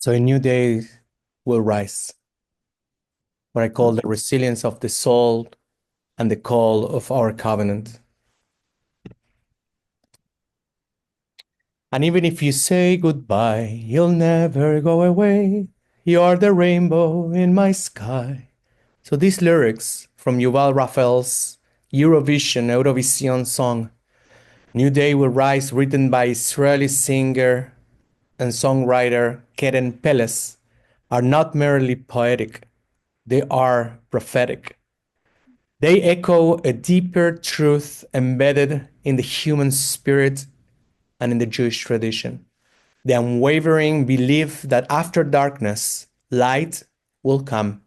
So a new day will rise, what I call the resilience of the soul and the call of our covenant. And even if you say goodbye, you'll never go away. You're the rainbow in my sky. So these lyrics from Yuval Raphael's Eurovision song, New Day Will Rise, written by Israeli singer and songwriter Keren Peles, are not merely poetic, they are prophetic. They echo a deeper truth embedded in the human spirit and in the Jewish tradition. The unwavering belief that after darkness, light will come,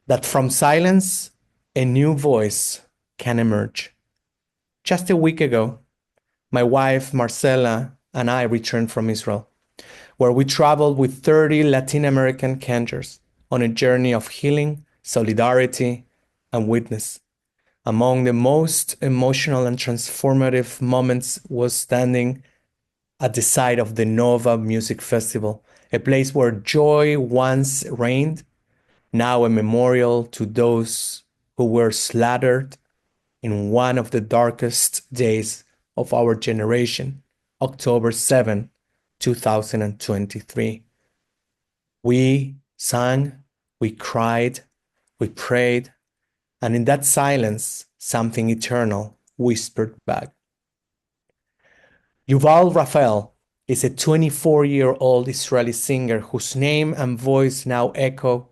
that from silence, a new voice can emerge. Just a week ago, my wife Marcela and I returned from Israel, where we traveled with 30 Latin American cantors on a journey of healing, solidarity, and witness. Among the most emotional and transformative moments was standing at the site of the Nova Music Festival, a place where joy once reigned, now a memorial to those who were slaughtered in one of the darkest days of our generation, October 7, 2023. We sang, we cried, we prayed, and in that silence, something eternal whispered back. Yuval Raphael is a 24-year-old Israeli singer whose name and voice now echo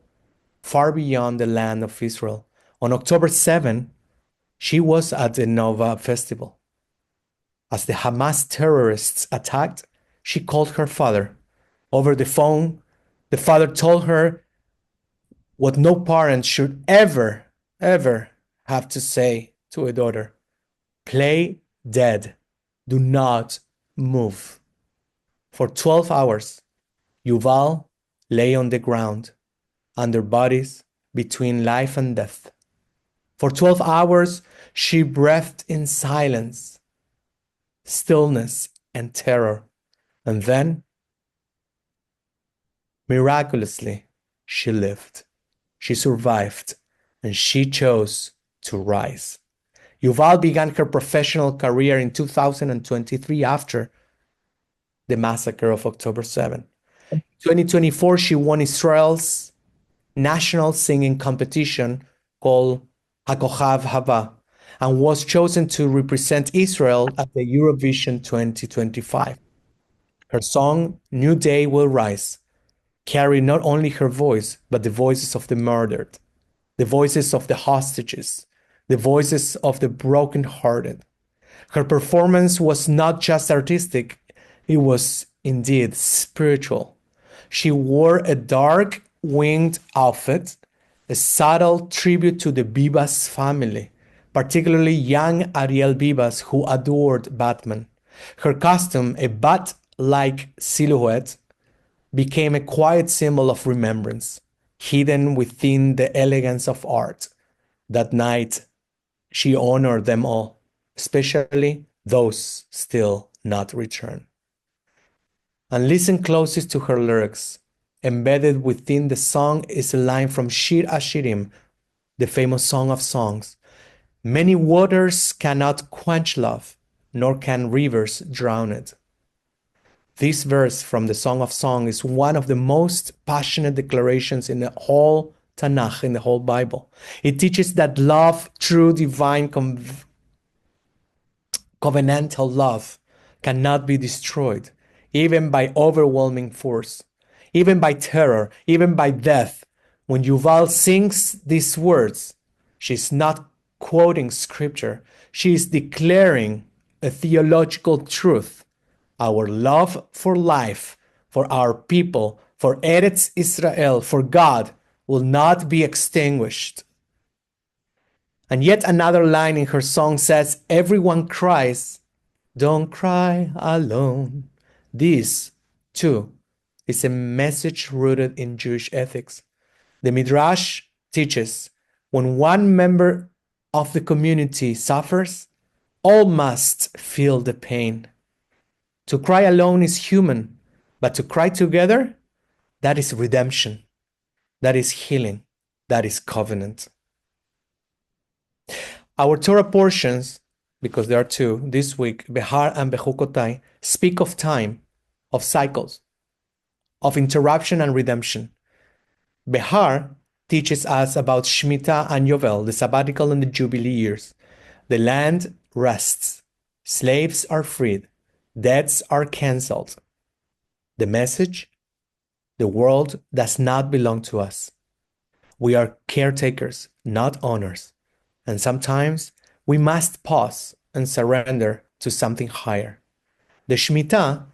far beyond the land of Israel. On October 7, she was at the Nova Festival. As the Hamas terrorists attacked, she called her father. Over the phone, the father told her what no parent should ever have to say to a daughter: play dead. Do not move. For 12 hours, Yuval lay on the ground, under bodies between life and death. For 12 hours, she breathed in silence, stillness, and terror. And then, miraculously, she lived. She survived, and she chose to rise. Yuval began her professional career in 2023 after the massacre of October 7. In 2024, she won Israel's national singing competition called HaKochav Haba and was chosen to represent Israel at the Eurovision 2025. Her song, New Day Will Rise, carried not only her voice, but the voices of the murdered, the voices of the hostages, the voices of the brokenhearted. Her performance was not just artistic, it was indeed spiritual. She wore a dark winged outfit, a subtle tribute to the Bibas family, particularly young Ariel Bibas, who adored Batman. Her costume, a bat-like silhouette, became a quiet symbol of remembrance, hidden within the elegance of art. That night, she honored them all, especially those still not returned. And listen closest to her lyrics. Embedded within the song is a line from Shir HaShirim, the famous Song of Songs. Many waters cannot quench love, nor can rivers drown it. This verse from the Song of Songs is one of the most passionate declarations in the whole Tanakh, in the whole Bible. It teaches that love, true divine covenantal love, cannot be destroyed, even by overwhelming force, even by terror, even by death. When Yuval sings these words, she's not quoting scripture, she is declaring a theological truth. Our love for life, for our people, for Eretz Israel, for God, will not be extinguished. And yet another line in her song says, everyone cries, don't cry alone. This, too, is a message rooted in Jewish ethics. The Midrash teaches, when one member of the community suffers, all must feel the pain. To cry alone is human, but to cry together, That is redemption. That is healing. That is covenant. Our Torah portions, because there are two this week, Behar and Bechukkotai, speak of time, of cycles, of interruption and redemption. Behar teaches us about Shemitah and Yovel, the sabbatical and the Jubilee years. The land rests. Slaves are freed. Debts are cancelled. The message? The world does not belong to us. We are caretakers, not owners. And sometimes we must pause and surrender to something higher. The Shemitah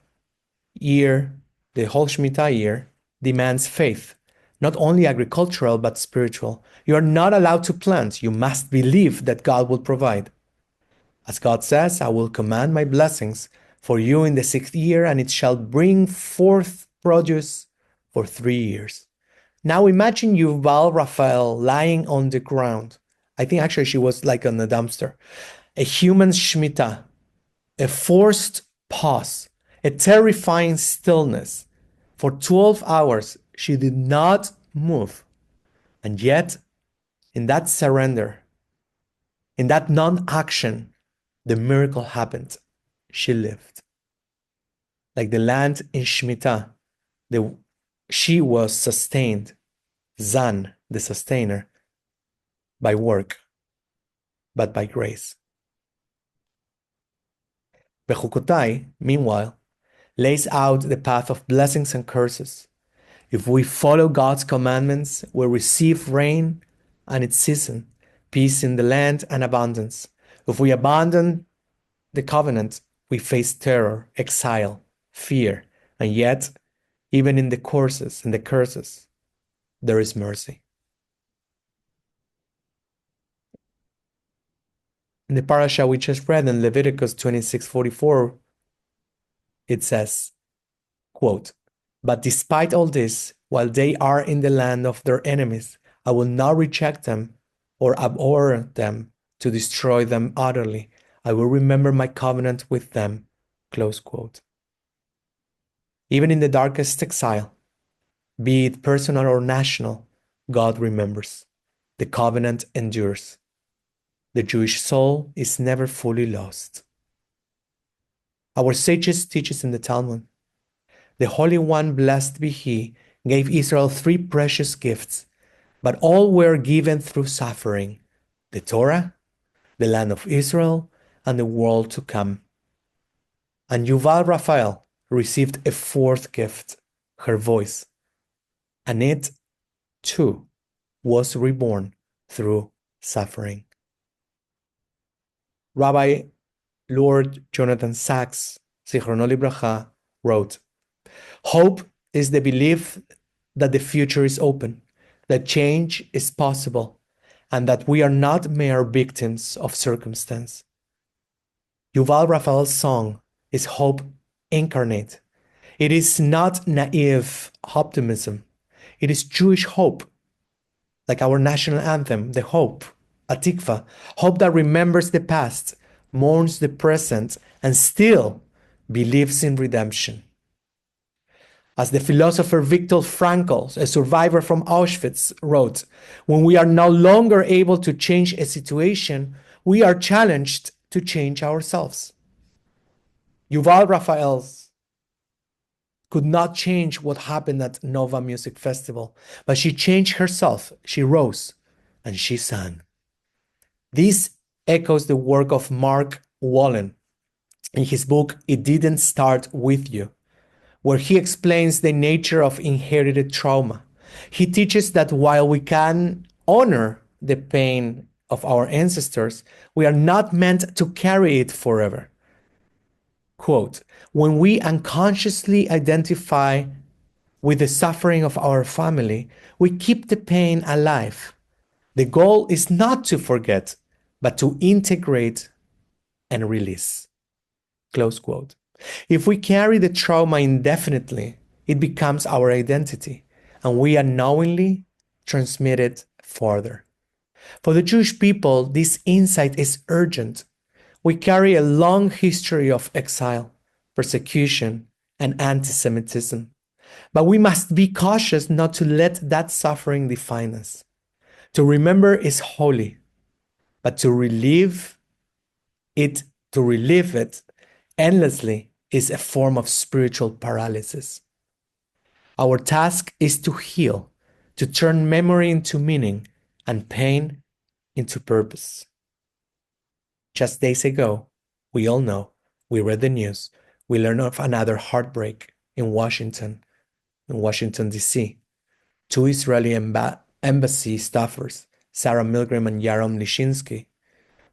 year, the whole Shemitah year, demands faith, not only agricultural but spiritual. You are not allowed to plant. You must believe that God will provide. As God says, I will command my blessings for you in the 6th year, and it shall bring forth produce for 3 years. Now imagine Yuval Raphael lying on the ground. I think actually she was like on a dumpster. A human Shemitah, a forced pause, a terrifying stillness. For 12 hours, she did not move. And yet, in that surrender, in that non-action, the miracle happened. She lived. Like the land in Shemitah, she was sustained, Zan, the sustainer, by work, but by grace. Bechukkotai, meanwhile, lays out the path of blessings and curses. If we follow God's commandments, we receive rain and its season, peace in the land and abundance. If we abandon the covenant, we face terror, exile, fear, and yet, even in the curses, there is mercy. In the parasha we just read in Leviticus 26:44, it says, quote, "But despite all this, while they are in the land of their enemies, I will not reject them or abhor them to destroy them utterly. I will remember my covenant with them." Close quote. Even in the darkest exile, be it personal or national, God remembers. The covenant endures. The Jewish soul is never fully lost. Our sages teach us in the Talmud, the Holy One, blessed be He, gave Israel 3 precious gifts, but all were given through suffering: the Torah, the land of Israel, and the world to come. And Yuval Raphael received a 4th gift, her voice, and it, too, was reborn through suffering. Rabbi Lord Jonathan Sacks, Zichrono Libracha, wrote, "Hope is the belief that the future is open, that change is possible, and that we are not mere victims of circumstance." Yuval Raphael's song is hope incarnate. It is not naive optimism. It is Jewish hope, like our national anthem, the hope, Atikva, hope that remembers the past, mourns the present, and still believes in redemption. As the philosopher Viktor Frankl, a survivor from Auschwitz, wrote, "When we are no longer able to change a situation, we are challenged to change ourselves." Yuval Raphael could not change what happened at Nova Music Festival, but she changed herself. She rose and she sang. This echoes the work of Mark Wolynn in his book, It Didn't Start With You, where he explains the nature of inherited trauma. He teaches that while we can honor the pain of our ancestors, we are not meant to carry it forever. Quote, "When we unconsciously identify with the suffering of our family, we keep the pain alive. The goal is not to forget, but to integrate and release." Close quote. If we carry the trauma indefinitely, it becomes our identity, and we unknowingly transmit it further. For the Jewish people, this insight is urgent. We carry a long history of exile, persecution, and anti-Semitism. But we must be cautious not to let that suffering define us. To remember is holy, but to it, relive it endlessly is a form of spiritual paralysis. Our task is to heal, to turn memory into meaning and pain into purpose. Just days ago, we all know, we read the news, we learned of another heartbreak in Washington, D.C. Two Israeli embassy staffers, Sarah Milgram and Yaron Lishinsky,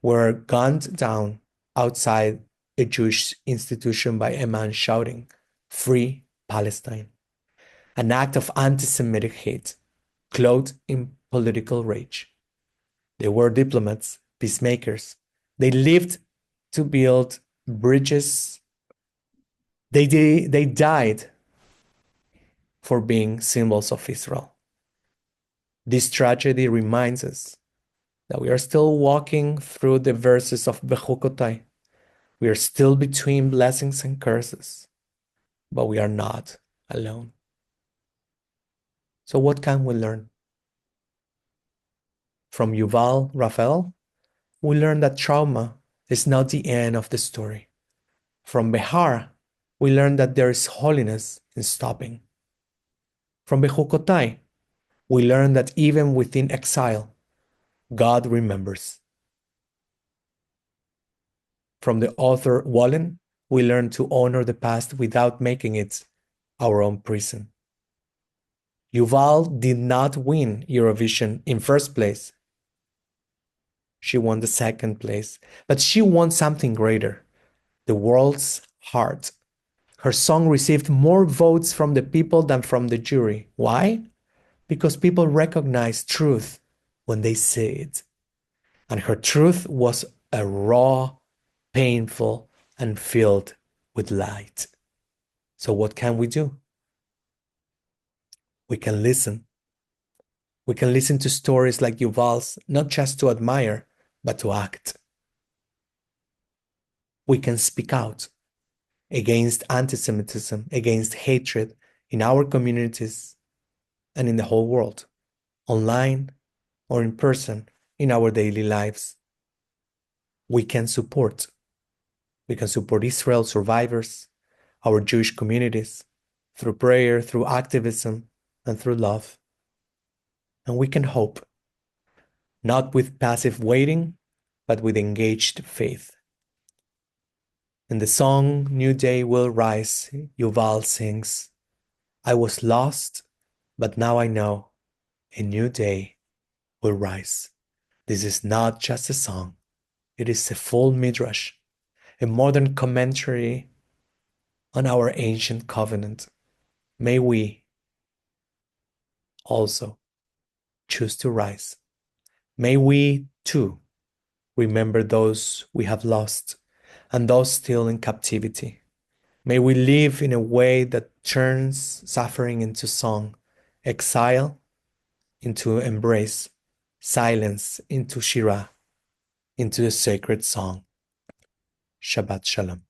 were gunned down outside a Jewish institution by a man shouting, "Free Palestine," an act of anti-Semitic hate, clothed in political rage. They were diplomats, peacemakers. They lived to build bridges. They died for being symbols of Israel. This tragedy reminds us that we are still walking through the verses of Bechukkotai. We are still between blessings and curses, but we are not alone. So what can we learn? From Yuval Raphael, we learn that trauma is not the end of the story. From Behar, we learn that there is holiness in stopping. From Bechukkotai, we learn that even within exile, God remembers. From the author Wolynn, we learn to honor the past without making it our own prison. Yuval did not win Eurovision in first place. She won the second place, but she won something greater, the world's heart. Her song received more votes from the people than from the jury. Why? Because people recognize truth when they see it. And her truth was a raw, painful, and filled with light. So what can we do? We can listen. We can listen to stories like Yuval's, not just to admire, but to act. We can speak out against anti-Semitism, against hatred in our communities and in the whole world, online or in person in our daily lives. We can support. We can support Israel survivors, our Jewish communities, through prayer, through activism, and through love. And we can hope, not with passive waiting, but with engaged faith. In the song New Day Will Rise, Yuval sings, "I was lost, but now I know a new day will rise." This is not just a song, it is a full midrash, a modern commentary on our ancient covenant. May we also choose to rise. May we too remember those we have lost and those still in captivity. May we live in a way that turns suffering into song, exile into embrace, silence into Shirah, into the sacred song. Shabbat Shalom.